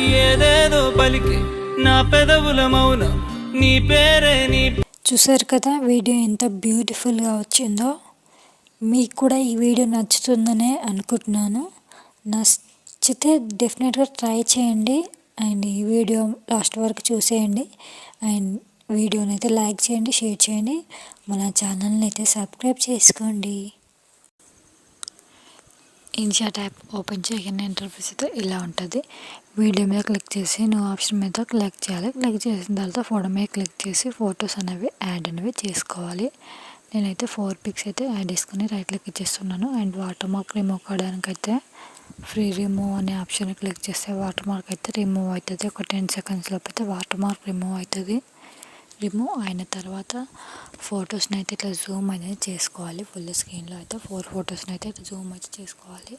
ఏదేదో పలికి నా పెదవుల మౌనం నీ పేరే నీ. చూసారు కదా వీడియో ఎంత బ్యూటిఫుల్గా వచ్చిందో. మీకు కూడా ఈ వీడియో నచ్చుతుందనే అనుకుంటున్నాను. నచ్చితే డెఫినెట్గా ట్రై చేయండి అండ్ ఈ వీడియో లాస్ట్ వరకు చూసేయండి అండ్ వీడియోని అయితే లైక్ చేయండి, షేర్ చేయండి, మన ఛానల్ని అయితే సబ్స్క్రైబ్ చేసుకోండి. ఇన్షాట్ యాప్ ఓపెన్ చేయగానే ఇంటర్ఫేస్ అయితే ఇలా ఉంటుంది. వీడియో మీద క్లిక్ చేసి నువ్వు ఆప్షన్ మీద క్లిక్ చేయాలి. క్లిక్ చేసిన తర్వాత ఫోటో మీద క్లిక్ చేసి ఫొటోస్ అనేవి యాడ్ అనేవి చేసుకోవాలి. నేనైతే 4 పిక్స్ అయితే యాడ్ చేసుకుని రైట్ క్లిక్ ఇచ్చేస్తున్నాను. అండ్ వాటర్ మార్క్ రిమూవ్ కావడానికి అయితే ఫ్రీ రిమూవ్ అనే ఆప్షన్ క్లిక్ చేస్తే వాటర్ మార్క్ అయితే రిమూవ్ అవుతుంది. ఒక 10 సెకండ్స్ లోపు అయితే వాటర్ మార్క్ రిమూవ్ అవుతుంది. రిమూవ్ అయిన తర్వాత ఫొటోస్ని అయితే ఇట్లా జూమ్ అనేది చేసుకోవాలి. ఫుల్ స్క్రీన్లో అయితే 4 ఫొటోస్ని అయితే ఇట్లా జూమ్ అయితే చేసుకోవాలి.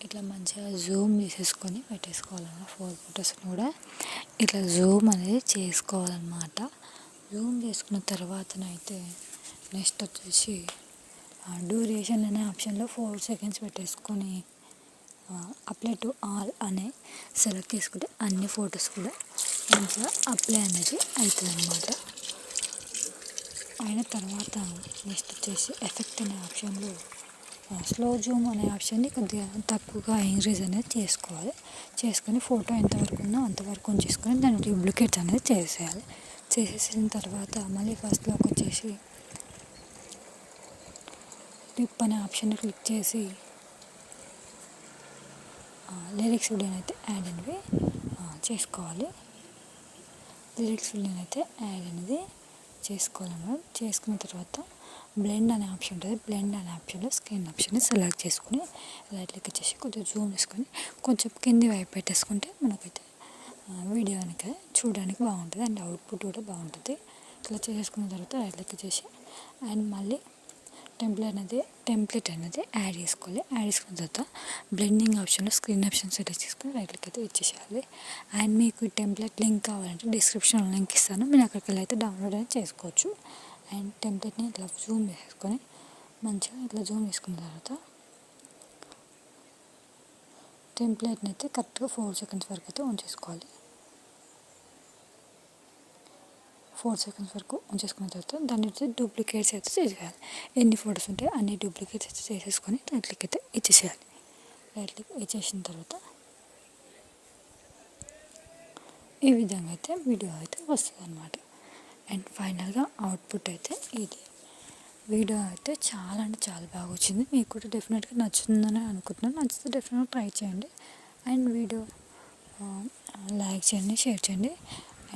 ఇట్లా మంచిగా జూమ్ చేసేసుకొని పెట్టేసుకోవాలన్నమాట. 4 ఫొటోస్ని కూడా ఇట్లా జూమ్ అనేది చేసుకోవాలన్నమాట. జూమ్ చేసుకున్న తర్వాతనైతే నెక్స్ట్ వచ్చేసి డ్యూరేషన్ అనే ఆప్షన్లో 4 సెకండ్స్ పెట్టేసుకొని అప్లై టు ఆల్ అనే సెలెక్ట్ చేసుకుంటే అన్ని ఫొటోస్ కూడా మంచిగా అప్లై అనేది అవుతుంది అన్నమాట. అయిన తర్వాత నెక్స్ట్ వచ్చేసి ఎఫెక్ట్ అనే ఆప్షన్లో స్లో జూమ్ అనే ఆప్షన్ని కొద్దిగా తక్కువగా ఇంక్రీజ్ అనేది చేసుకోవాలి. చేసుకొని ఫోటో ఎంతవరకు ఉందో అంతవరకు ఉంచేసుకొని దాన్ని డూప్లికేట్ అనేది చేసేయాలి. చేసేసిన తర్వాత మళ్ళీ ఫస్ట్లోకి వచ్చేసి క్లిప్ అనే ఆప్షన్ని క్లిక్ చేసి లిరిక్స్ వీడియోని అయితే యాడ్ అనేవి చేసుకోవాలి. లిరిక్స్ వీడియోని అయితే యాడ్ అనేది చేసుకోవాలన్నమాట. చేసుకున్న తర్వాత బ్లెండ్ అనే ఆప్షన్ ఉంటుంది. బ్లెండ్ అనే ఆప్షన్లో స్క్రీన్ ఆప్షన్ని సెలెక్ట్ చేసుకుని రైట్ క్లిక్ వచ్చేసి కొంచెం జూమ్ చేసుకొని కొంచెం కింది వైపు పెట్టేసుకుంటే మనకైతే వీడియో అనేది చూడడానికి బాగుంటుంది అండ్ అవుట్పుట్ కూడా బాగుంటుంది. ఇట్లా చేసుకున్న తర్వాత రైట్ క్లిక్ వచ్చేసి అండ్ మళ్ళీ టెంప్లెట్ అనేది యాడ్ చేసుకోవాలి. యాడ్ చేసుకున్న తర్వాత బ్లెండింగ్ ఆప్షన్లో స్క్రీన్ ఆప్షన్ సెలెక్ట్ చేసుకుని రైట్ క్లిక్ అయితే ఇచ్చేసేయాలి. అండ్ మీకు టెంప్లెట్ లింక్ కావాలంటే డిస్క్రిప్షన్లో లింక్ ఇస్తాను, మీరు అక్కడికి వెళ్ళి అయితే డౌన్లోడ్ అనేది చేసుకోవచ్చు. అండ్ టెంప్లెట్ని ఇట్లా జూమ్ చేసుకొని మంచిగా ఇట్లా జూమ్ చేసుకున్న తర్వాత టెంప్లెట్ని అయితే కరెక్ట్గా 4 సెకండ్స్ వరకు అయితే ఉంచేసుకోవాలి. 4 సెకండ్స్ వరకు ఉంచేసుకున్న తర్వాత దాన్ని అయితే డూప్లికేట్స్ అయితే చేసేయాలి. ఎన్ని ఫొటోస్ ఉంటే అన్ని డూప్లికేట్స్ అయితే చేసేసుకొని రైట్ క్లిక్ అయితే ఇచ్చేసేయాలి. రైట్ క్లిక్ ఇచ్చేసిన తర్వాత ఈ విధంగా అయితే వీడియో అయితే వస్తుంది అన్నమాట. అండ్ ఫైనల్గా అవుట్పుట్ అయితే ఇది. వీడియో అయితే చాలా అంటే చాలా బాగా వచ్చింది. మీకు కూడా డెఫినెట్గా నచ్చుతుందని అనుకుంటున్నాను. నచ్చితే డెఫినెట్గా ట్రై చేయండి అండ్ వీడియో లైక్ చేయండి, షేర్ చేయండి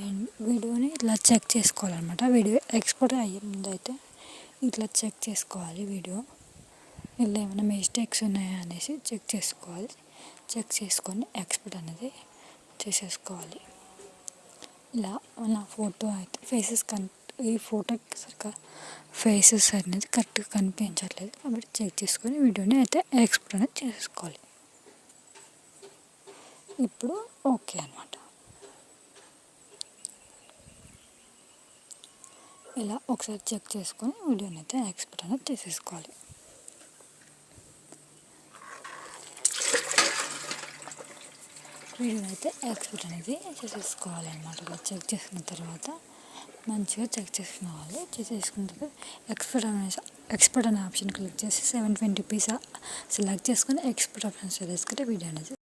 అండ్ వీడియోని ఇట్లా చెక్ చేసుకోవాలన్నమాట. వీడియో ఎక్స్పోర్ట్ అయ్యే ముందు అయితే ఇట్లా చెక్ చేసుకోవాలి. వీడియో ఇలా ఏమైనా మిస్టేక్స్ ఉన్నాయా అనేసి చెక్ చేసుకోవాలి. చెక్ చేసుకొని ఎక్స్పోర్ట్ అనేది చేసేసుకోవాలి. ఇలా నా ఫోటో అయితే ఈ ఫోటోకి సరిగ్గా ఫేసెస్ అనేది కరెక్ట్గా కనిపించట్లేదు కాబట్టి చెక్ చేసుకొని వీడియోని అయితే ఎక్స్పోర్ట్ అనేది చేసేసుకోవాలి. ఇప్పుడు ఓకే అన్నమాట. ఇలా ఒకసారి చెక్ చేసుకొని వీడియోని అయితే ఎక్స్పోర్ట్ అనేది చేసేసుకోవాలి. వీడియోని అయితే ఎక్స్పోర్ట్ అనేది చేసేసుకోవాలి అన్నమాట. ఇలా చెక్ చేసుకున్న తర్వాత మంచిగా చెక్ చేసుకోవాలి. చేసుకున్న తర్వాత ఎక్స్పోర్ట్ అనే ఆప్షన్ క్లిక్ చేసి 720p సెలెక్ట్ చేసుకొని ఎక్స్పోర్ట్ ఆప్షన్ చేసుకుంటే వీడియో అనేది